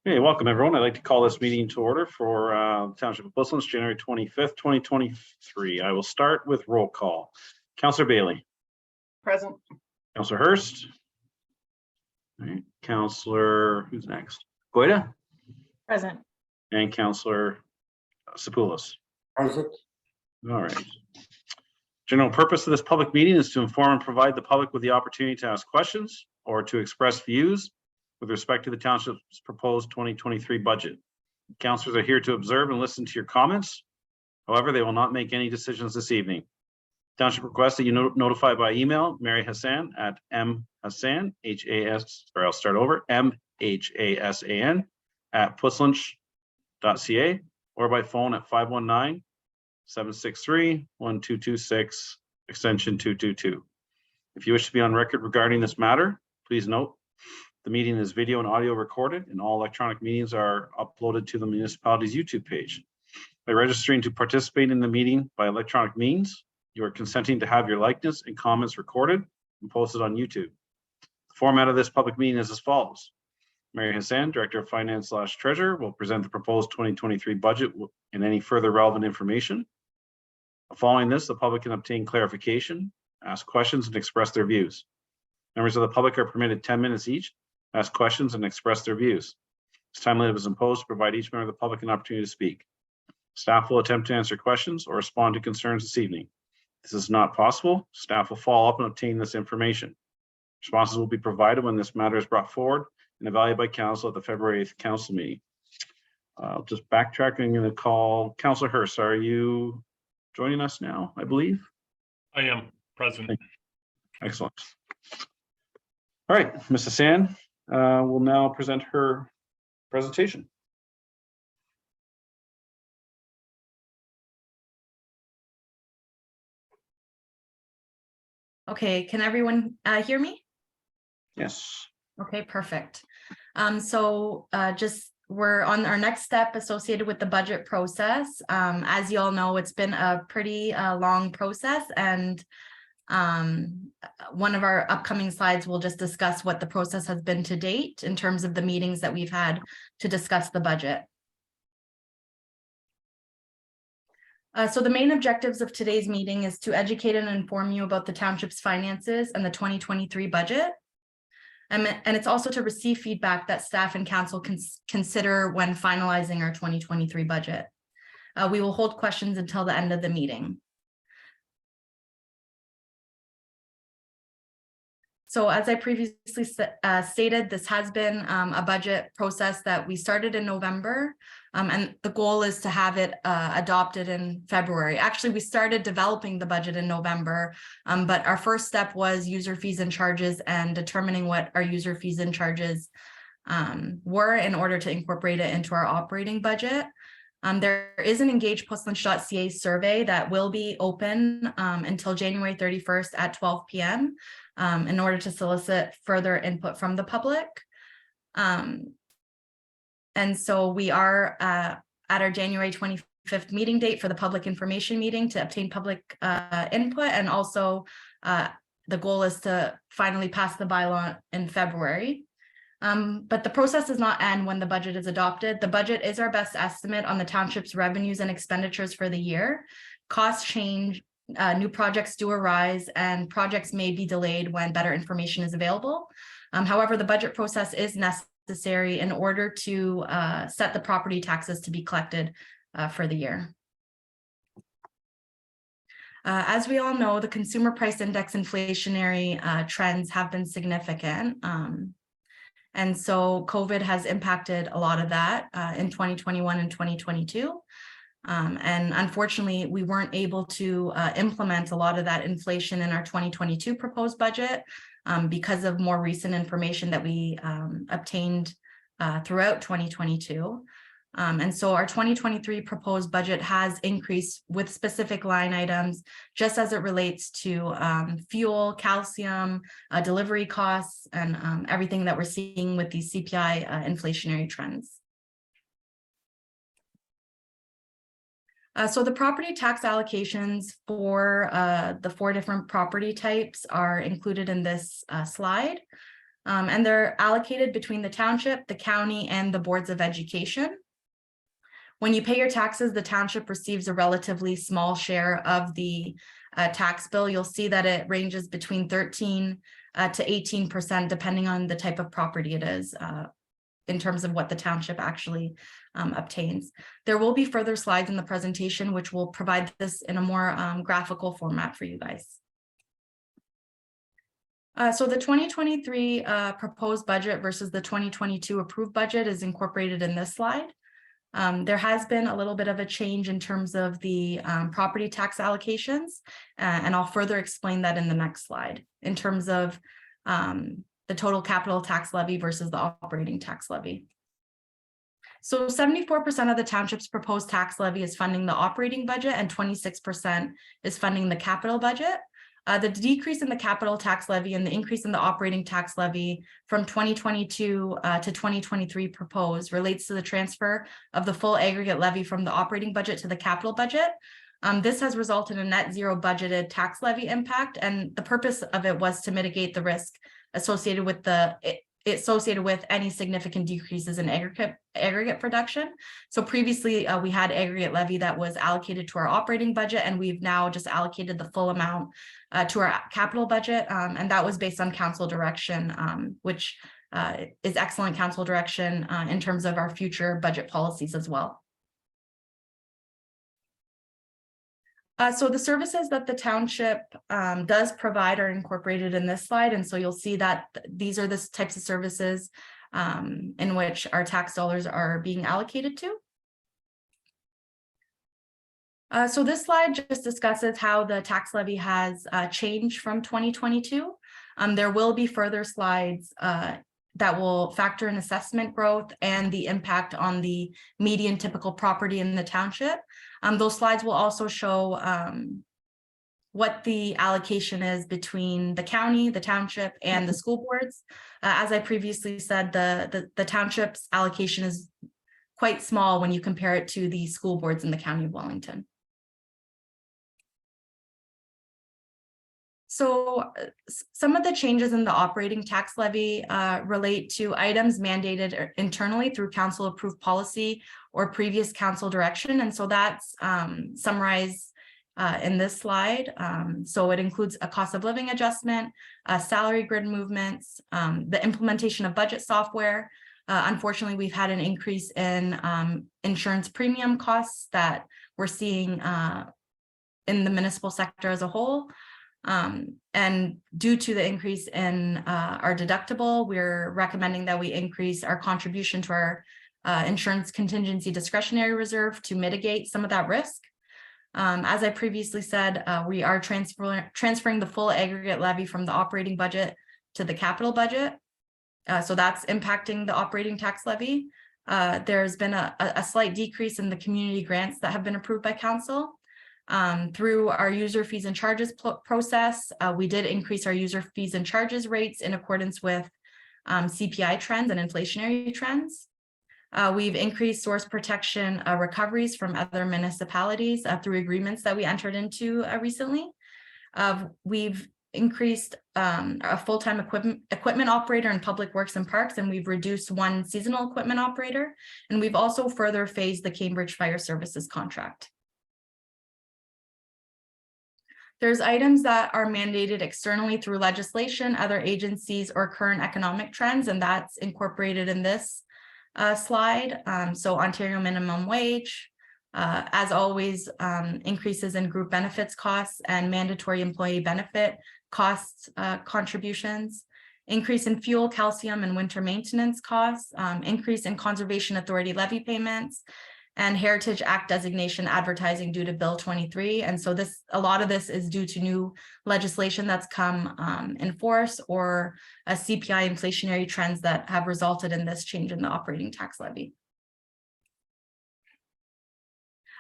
Hey, welcome everyone. I'd like to call this meeting to order for Township of Portsmouth, January 25th, 2023. I will start with roll call. Councillor Bailey. Present. Councillor Hurst. All right. Councillor, who's next? Goida. Present. And Councillor Sapoulos. Present. All right. General purpose of this public meeting is to inform and provide the public with the opportunity to ask questions or to express views with respect to the township's proposed 2023 budget. Councillors are here to observe and listen to your comments. However, they will not make any decisions this evening. Township requests that you notify by email Mary Hassan at mhassan, H-A-S, or I'll start over, M-H-A-S-A-N at puslunch.ca or by phone at 519-763-1226, extension 222. If you wish to be on record regarding this matter, please note the meeting is video and audio recorded, and all electronic meetings are uploaded to the municipality's YouTube page. By registering to participate in the meeting by electronic means, you are consenting to have your likeness and comments recorded and posted on YouTube. The format of this public meeting is as follows. Mary Hassan, Director of Finance / Treasurer, will present the proposed 2023 budget and any further relevant information. Following this, the public can obtain clarification, ask questions, and express their views. Members of the public are permitted 10 minutes each, ask questions, and express their views. This time limit is imposed to provide each member of the public an opportunity to speak. Staff will attempt to answer questions or respond to concerns this evening. If this is not possible, staff will follow up and obtain this information. Responses will be provided when this matter is brought forward and evaluated by council at the February 8th council meeting. Just backtracking, I'm going to call Councillor Hurst. Are you joining us now, I believe? I am present. Excellent. All right, Ms. Hassan will now present her presentation. Okay, can everyone hear me? Yes. Okay, perfect. Just we're on our next step associated with the budget process. As you all know, it's been a pretty long process, and one of our upcoming slides will just discuss what the process has been to date in terms of the meetings that we've had to discuss the budget. So the main objectives of today's meeting is to educate and inform you about the township's finances and the 2023 budget. And it's also to receive feedback that staff and council can consider when finalizing our 2023 budget. We will hold questions until the end of the meeting. So as I previously stated, this has been a budget process that we started in November, and the goal is to have it adopted in February. Actually, we started developing the budget in November, but our first step was user fees and charges and determining what our user fees and charges were in order to incorporate it into our operating budget. There is an engagepustlunch.ca survey that will be open until January 31st at 12 p.m. In order to solicit further input from the public. And so we are at our January 25th meeting date for the public information meeting to obtain public input. And also the goal is to finally pass the bylaw in February. But the process does not end when the budget is adopted. The budget is our best estimate on the township's revenues and expenditures for the year. Costs change. New projects do arise, and projects may be delayed when better information is available. However, the budget process is necessary in order to set the property taxes to be collected for the year. As we all know, the consumer price index inflationary trends have been significant. And so COVID has impacted a lot of that in 2021 and 2022. And unfortunately, we weren't able to implement a lot of that inflation in our 2022 proposed budget because of more recent information that we obtained throughout 2022. And so our 2023 proposed budget has increased with specific line items, just as it relates to fuel, calcium, delivery costs, and everything that we're seeing with these CPI inflationary trends. So the property tax allocations for the 4 different property types are included in this slide. And they're allocated between the township, the county, and the boards of education. When you pay your taxes, the township receives a relatively small share of the tax bill. You'll see that it ranges between 13 to 18%, depending on the type of property it is, in terms of what the township actually obtains. There will be further slides in the presentation, which will provide this in a more graphical format for you guys. So the 2023 proposed budget versus the 2022 approved budget is incorporated in this slide. There has been a little bit of a change in terms of the property tax allocations, and I'll further explain that in the next slide in terms of the total capital tax levy versus the operating tax levy. So 74% of the township's proposed tax levy is funding the operating budget and 26% is funding the capital budget. The decrease in the capital tax levy and the increase in the operating tax levy from 2022 to 2023 proposed relates to the transfer of the full aggregate levy from the operating budget to the capital budget. This has resulted in a net zero budgeted tax levy impact, and the purpose of it was to mitigate the risk associated with any significant decreases in aggregate production. So previously we had aggregate levy that was allocated to our operating budget, and we've now just allocated the full amount to our capital budget, and that was based on council direction, which is excellent council direction in terms of our future budget policies as well. So the services that the township does provide are incorporated in this slide. And so you'll see that these are the types of services in which our tax dollars are being allocated to. So this slide just discusses how the tax levy has changed from 2022. There will be further slides that will factor in assessment growth and the impact on the median typical property in the township. Those slides will also show what the allocation is between the county, the township, and the school boards. As I previously said, the township's allocation is quite small when you compare it to the school boards in the County of Wellington. So some of the changes in the operating tax levy relate to items mandated internally through council approved policy or previous council direction. And so that's summarized in this slide. So it includes a cost of living adjustment, salary grid movements, the implementation of budget software. Unfortunately, we've had an increase in insurance premium costs that we're seeing in the municipal sector as a whole. And due to the increase in our deductible, we're recommending that we increase our contribution to our insurance contingency discretionary reserve to mitigate some of that risk. As I previously said, we are transferring the full aggregate levy from the operating budget to the capital budget. So that's impacting the operating tax levy. There's been a slight decrease in the community grants that have been approved by council. Through our user fees and charges process, we did increase our user fees and charges rates in accordance with CPI trends and inflationary trends. We've increased source protection recoveries from other municipalities through agreements that we entered into recently. We've increased a full-time equipment operator in public works and parks, and we've reduced one seasonal equipment operator. And we've also further phased the Cambridge Fire Services contract. There's items that are mandated externally through legislation, other agencies, or current economic trends, and that's incorporated in this slide. So Ontario minimum wage, as always, increases in group benefits costs and mandatory employee benefit costs contributions, increase in fuel, calcium, and winter maintenance costs, increase in Conservation Authority levy payments, and Heritage Act designation advertising due to Bill 23. And so a lot of this is due to new legislation that's come in force or a CPI inflationary trends that have resulted in this change in the operating tax levy.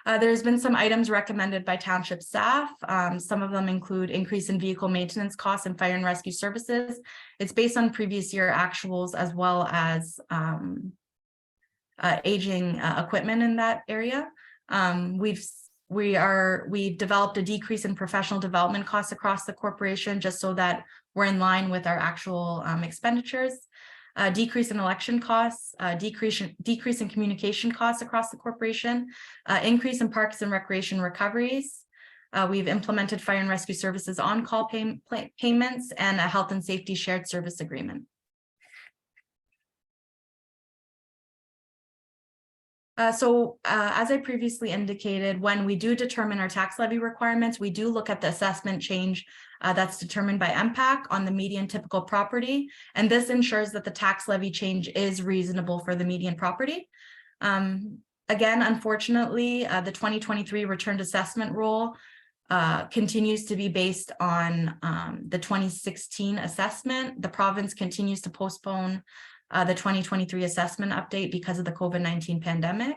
There's been some items recommended by township staff. Some of them include increase in vehicle maintenance costs and fire and rescue services. It's based on previous year actuals as well as aging equipment in that area. We've we've developed a decrease in professional development costs across the corporation, just so that we're in line with our actual expenditures. Decrease in election costs, decrease in communication costs across the corporation, increase in parks and recreation recoveries. We've implemented fire and rescue services on-call payments and a health and safety shared service agreement. As I previously indicated, when we do determine our tax levy requirements, we do look at the assessment change that's determined by MPAC on the median typical property. And this ensures that the tax levy change is reasonable for the median property. Again, unfortunately, the 2023 returned assessment rule continues to be based on the 2016 assessment. The province continues to postpone the 2023 assessment update because of the COVID-19 pandemic.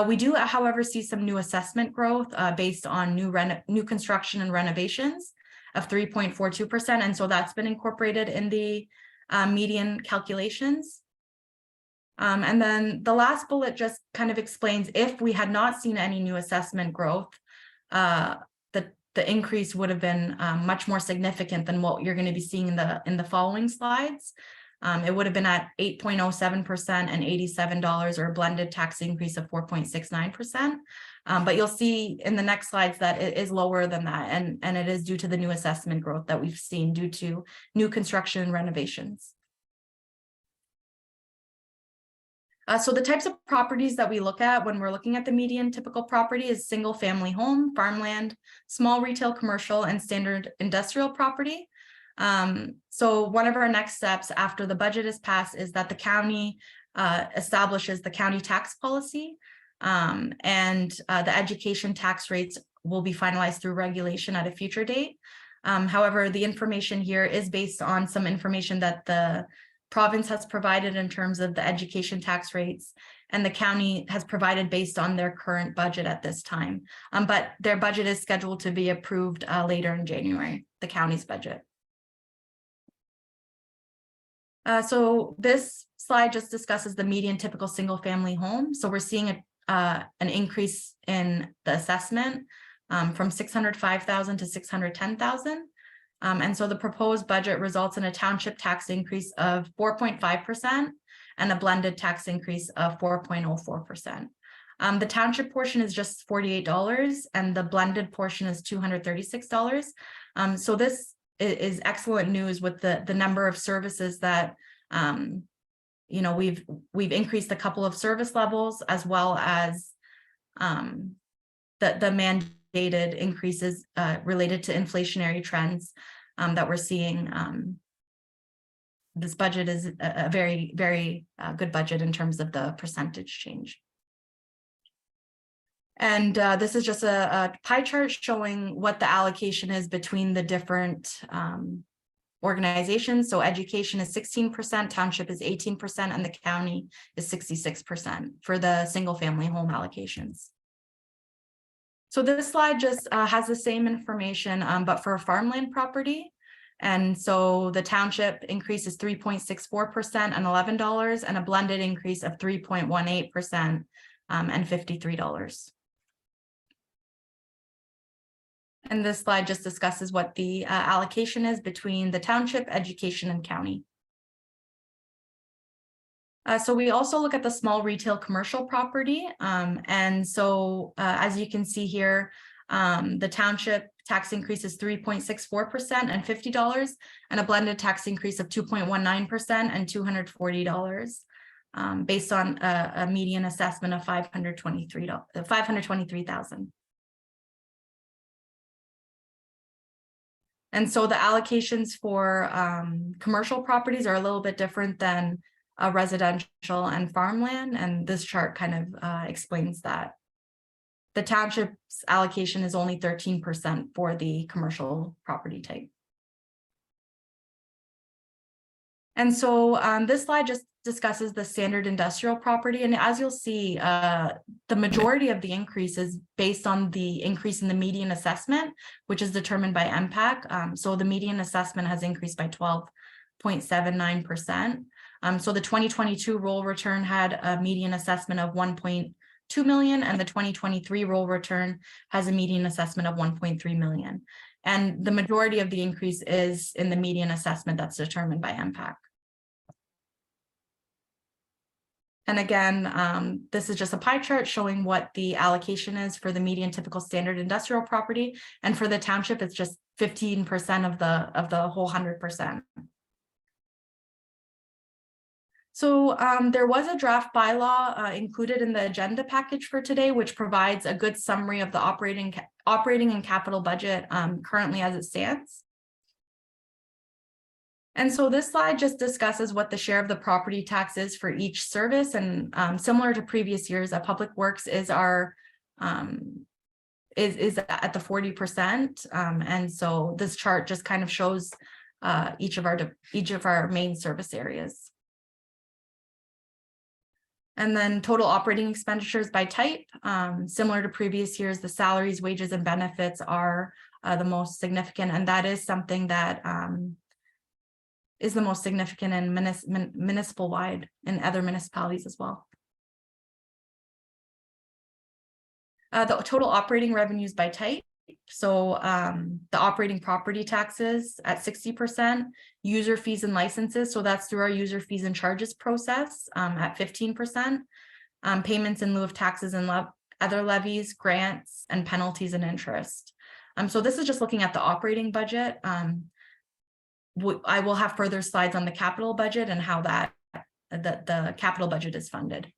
We do, however, see some new assessment growth based on new construction and renovations of 3.42%. And so that's been incorporated in the median calculations. And then the last bullet just kind of explains if we had not seen any new assessment growth, the increase would have been much more significant than what you're going to be seeing in the following slides. It would have been at 8.07% and $87, or a blended tax increase of 4.69%. But you'll see in the next slides that it is lower than that, and it is due to the new assessment growth that we've seen due to new construction and renovations. So the types of properties that we look at when we're looking at the median typical property is single family home, farmland, small retail, commercial, and standard industrial property. So one of our next steps after the budget is passed is that the county establishes the county tax policy, and the education tax rates will be finalized through regulation at a future date. However, the information here is based on some information that the province has provided in terms of the education tax rates, and the county has provided based on their current budget at this time. But their budget is scheduled to be approved later in January, the county's budget. So this slide just discusses the median typical single family home. So we're seeing an increase in the assessment from 605,000 to 610,000. And so the proposed budget results in a township tax increase of 4.5% and a blended tax increase of 4.04%. The township portion is just $48 and the blended portion is $236. So this is excellent news with the number of services that we've increased a couple of service levels, as well as the mandated increases related to inflationary trends that we're seeing. This budget is a very, very good budget in terms of the percentage change. And this is just a pie chart showing what the allocation is between the different organizations. So education is 16%, township is 18%, and the county is 66% for the single family home allocations. So this slide just has the same information, but for a farmland property. And so the township increase is 3.64% and $11, and a blended increase of 3.18% and $53. And this slide just discusses what the allocation is between the township, education, and county. So we also look at the small retail commercial property. And so as you can see here, the township tax increase is 3.64% and $50, and a blended tax increase of 2.19% and $240, based on a median assessment of $523,000. And so the allocations for commercial properties are a little bit different than residential and farmland, and this chart kind of explains that. The township's allocation is only 13% for the commercial property type. And so this slide just discusses the standard industrial property. And as you'll see, the majority of the increase is based on the increase in the median assessment, which is determined by MPAC. So the median assessment has increased by 12.79%. So the 2022 roll return had a median assessment of 2 million, and the 2023 roll return has a median assessment of 1.3 million. And the majority of the increase is in the median assessment that's determined by MPAC. And again, this is just a pie chart showing what the allocation is for the median typical standard industrial property. And for the township, it's just 15% of the whole 100%. So there was a draft bylaw included in the agenda package for today, which provides a good summary of the operating and capital budget currently as it stands. And so this slide just discusses what the share of the property tax is for each service, and similar to previous years, Public Works is our is at the 40%, and so this chart just kind of shows each of our main service areas. And then total operating expenditures by type, similar to previous years, the salaries, wages, and benefits are the most significant, and that is something that is the most significant in municipal wide and other municipalities as well. The total operating revenues by type. So the operating property taxes at 60%, user fees and licenses. So that's through our user fees and charges process at 15%, payments in lieu of taxes and other levies, grants, and penalties and interest. So this is just looking at the operating budget. I will have further slides on the capital budget and how that the capital budget is funded.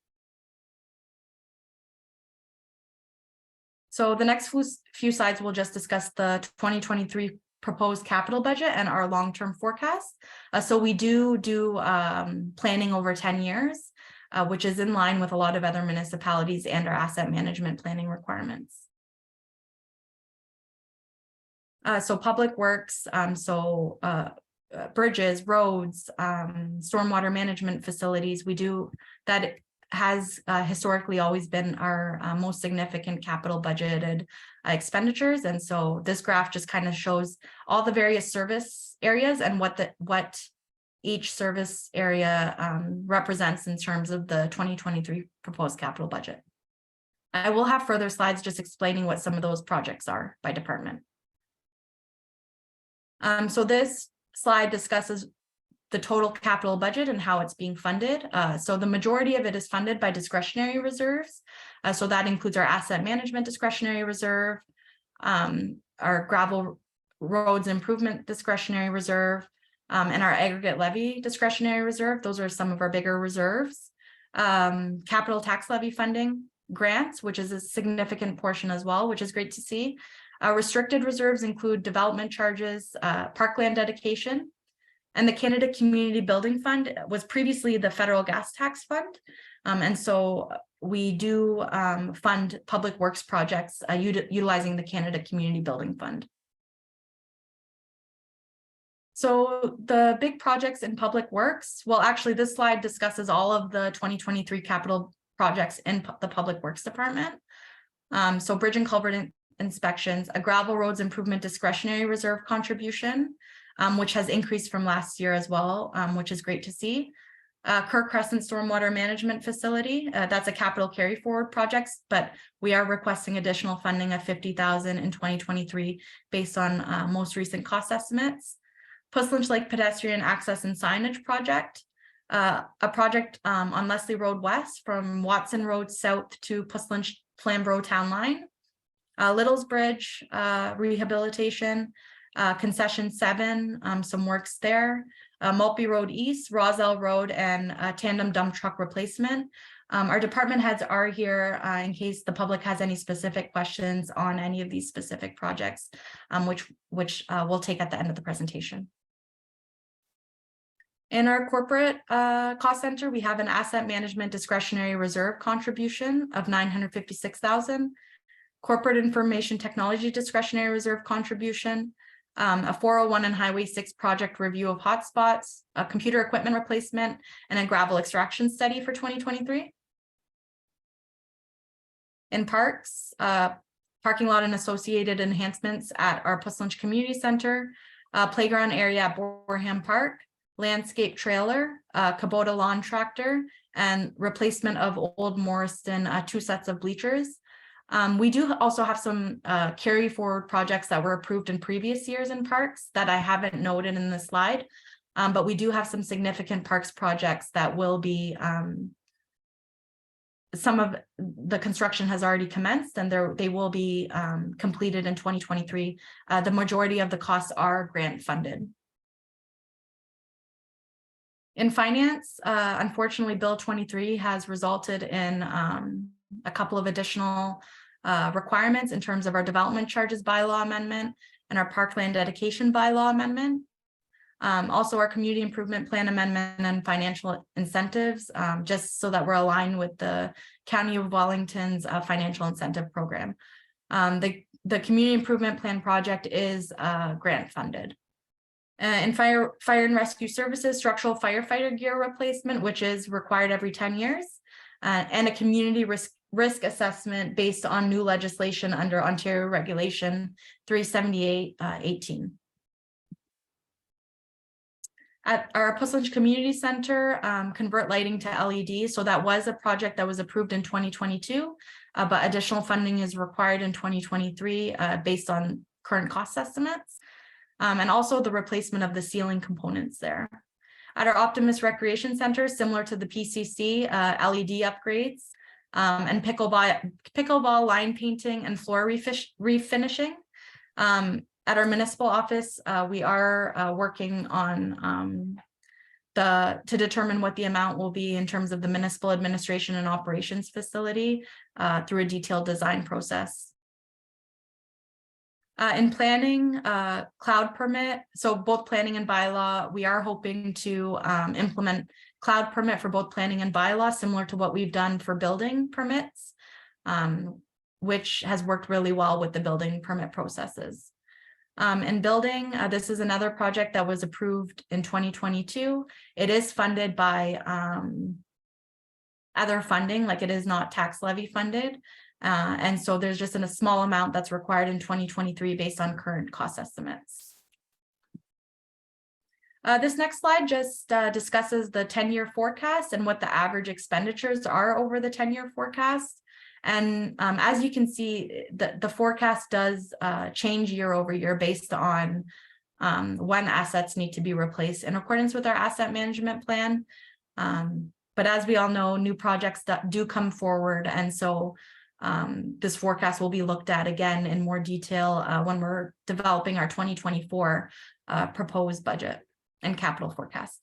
So the next few slides will just discuss the 2023 proposed capital budget and our long-term forecast. So we do planning over 10 years, which is in line with a lot of other municipalities and our asset management planning requirements. So Public Works, bridges, roads, stormwater management facilities, we do that. Has historically always been our most significant capital budgeted expenditures, and so this graph just kind of shows all the various service areas and what each service area represents in terms of the 2023 proposed capital budget. I will have further slides just explaining what some of those projects are by department. So this slide discusses the total capital budget and how it's being funded. So the majority of it is funded by discretionary reserves. So that includes our asset management discretionary reserve, our gravel roads improvement discretionary reserve, and our aggregate levy discretionary reserve. Those are some of our bigger reserves. Capital tax levy funding, grants, which is a significant portion as well, which is great to see. Restricted reserves include development charges, parkland dedication, and the Canada Community Building Fund was previously the federal gas tax fund. And so we do fund public works projects utilizing the Canada Community Building Fund. So the big projects in public works, well, actually this slide discusses all of the 2023 capital projects in the Public Works Department. So bridge and culvert inspections, a gravel roads improvement discretionary reserve contribution, which has increased from last year as well, which is great to see. Kirk Crescent Stormwater Management Facility, that's a capital carry forward project, but we are requesting additional funding of $50,000 in 2023 based on most recent cost estimates. Puslinch Lake Pedestrian Access and Signage Project, a project on Leslie Road West from Watson Road South to Puslinch Flamborough Town Line. Littles Bridge rehabilitation, concession 7, some works there. Maltby Road East, Roselle Road, and tandem dump truck replacement. Our department heads are here in case the public has any specific questions on any of these specific projects, which we'll take at the end of the presentation. In our corporate cost center, we have an asset management discretionary reserve contribution of $956,000, corporate information technology discretionary reserve contribution, a 401 and Highway 6 project review of hotspots, a computer equipment replacement, and a gravel extraction study for 2023. In parks, parking lot and associated enhancements at our Puslinch Community Center, playground area at Boreham Park, landscape trailer, Kubota lawn tractor, and replacement of Old Morriston 2 sets of bleachers. We do also have some carry forward projects that were approved in previous years in parks that I haven't noted in this slide. But we do have some significant parks projects that will be, some of the construction has already commenced and they will be completed in 2023. The majority of the costs are grant funded. In finance, unfortunately, Bill 23 has resulted in a couple of additional requirements in terms of our development charges bylaw amendment and our parkland dedication bylaw amendment. Also our community improvement plan amendment and financial incentives, just so that we're aligned with the County of Wellington's financial incentive program. The community improvement plan project is grant funded. In fire and rescue services, structural firefighter gear replacement, which is required every 10 years, and a community risk assessment based on new legislation under Ontario Regulation 378-18. At our Puslinch Community Center, convert lighting to LED. So that was a project that was approved in 2022, but additional funding is required in 2023 based on current cost estimates. And also the replacement of the ceiling components there. At our Optimus Recreation Center, similar to the PCC, LED upgrades and pickleball line painting and floor refinishing. At our municipal office, we are working on to determine what the amount will be in terms of the municipal administration and operations facility through a detailed design process. In planning, cloud permit, so both planning and bylaw, we are hoping to implement cloud permit for both planning and bylaw, similar to what we've done for building permits, which has worked really well with the building permit processes. In building, this is another project that was approved in 2022. It is funded by other funding, like it is not tax levy funded. And so there's just a small amount that's required in 2023 based on current cost estimates. This next slide just discusses the 10-year forecast and what the average expenditures are over the 10-year forecast. And as you can see, the forecast does change year over year based on when assets need to be replaced in accordance with our asset management plan. But as we all know, new projects that do come forward. And so this forecast will be looked at again in more detail when we're developing our 2024 proposed budget and capital forecast.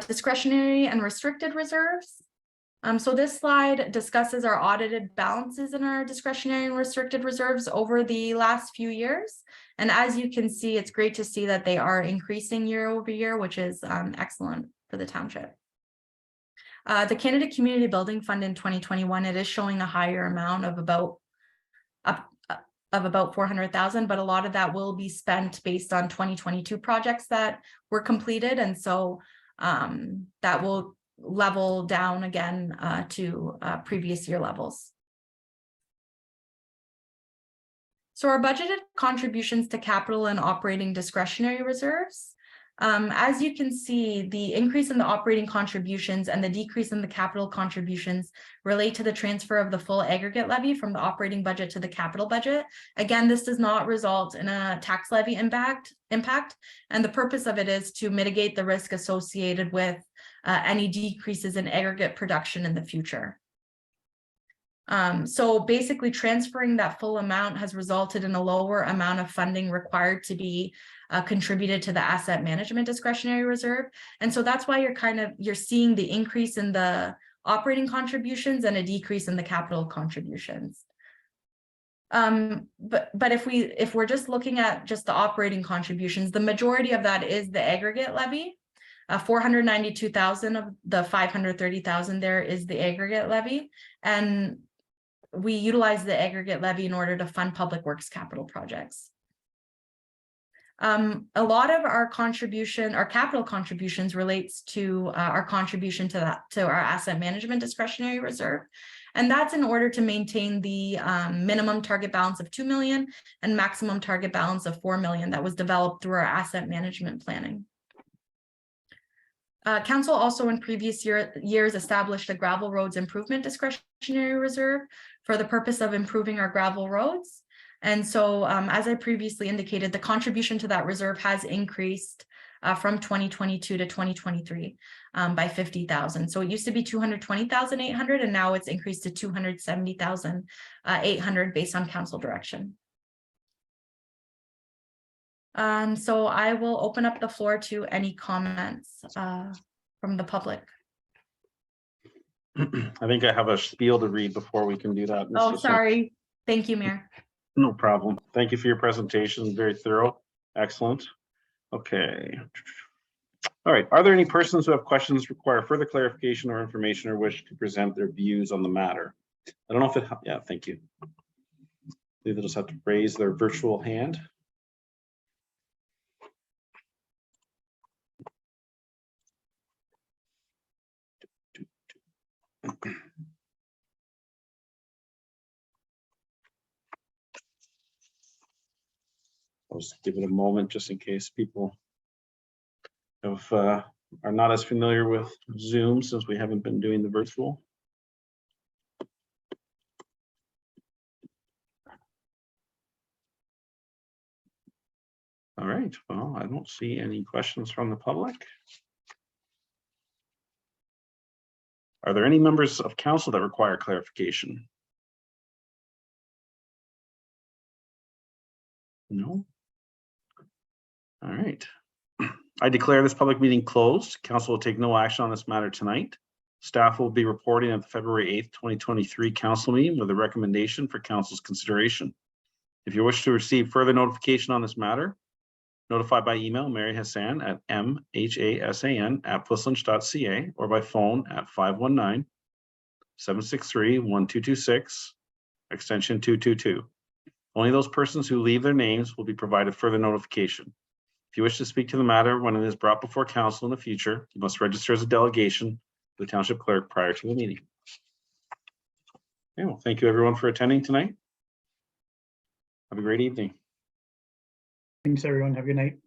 Discretionary and restricted reserves. So this slide discusses our audited balances in our discretionary and restricted reserves over the last few years. And as you can see, it's great to see that they are increasing year over year, which is excellent for the township. The Canada Community Building Fund in 2021, it is showing a higher amount of about $400,000, but a lot of that will be spent based on 2022 projects that were completed. And so that will level down again to previous year levels. So our budgeted contributions to capital and operating discretionary reserves. As you can see, the increase in the operating contributions and the decrease in the capital contributions relate to the transfer of the full aggregate levy from the operating budget to the capital budget. Again, this does not result in a tax levy impact, and the purpose of it is to mitigate the risk associated with any decreases in aggregate production in the future. So basically transferring that full amount has resulted in a lower amount of funding required to be contributed to the asset management discretionary reserve. And so that's why you're seeing the increase in the operating contributions and a decrease in the capital contributions. But if we're just looking at just the operating contributions, the majority of that is the aggregate levy. 492,000 of the 530,000 there is the aggregate levy, and we utilize the aggregate levy in order to fund public works capital projects. A lot of our contribution, our capital contributions relates to our contribution to our asset management discretionary reserve. And that's in order to maintain the minimum target balance of 2 million and maximum target balance of 4 million that was developed through our asset management planning. Council also in previous years established a gravel roads improvement discretionary reserve for the purpose of improving our gravel roads. And so as I previously indicated, the contribution to that reserve has increased from 2022 to 2023 by 50,000. So it used to be 220,800 and now it's increased to 270,800 based on council direction. So I will open up the floor to any comments from the public. I think I have a spiel to read before we can do that. Oh, sorry. Thank you, Mayor. No problem. Thank you for your presentation. Very thorough. Excellent. Okay. All right. Are there any persons who have questions, require further clarification or information, or wish to present their views on the matter? I don't know if it, yeah, thank you. They just have to raise their virtual hand. I'll just give it a moment just in case people have, are not as familiar with Zoom since we haven't been doing the virtual. All right, well, I don't see any questions from the public. Are there any members of council that require clarification? No. All right. I declare this public meeting closed. Council will take no action on this matter tonight. Staff will be reporting at the February 8th, 2023 council meeting with a recommendation for council's consideration. If you wish to receive further notification on this matter, notify by email Mary Hassan at mhasan@flislinch.ca or by phone at 519-763-1226, extension 222. Only those persons who leave their names will be provided further notification. If you wish to speak to the matter when it is brought before council in the future, you must register as a delegation to the township clerk prior to the meeting. Okay, well, thank you everyone for attending tonight. Have a great evening. Thanks, everyone. Have a good night.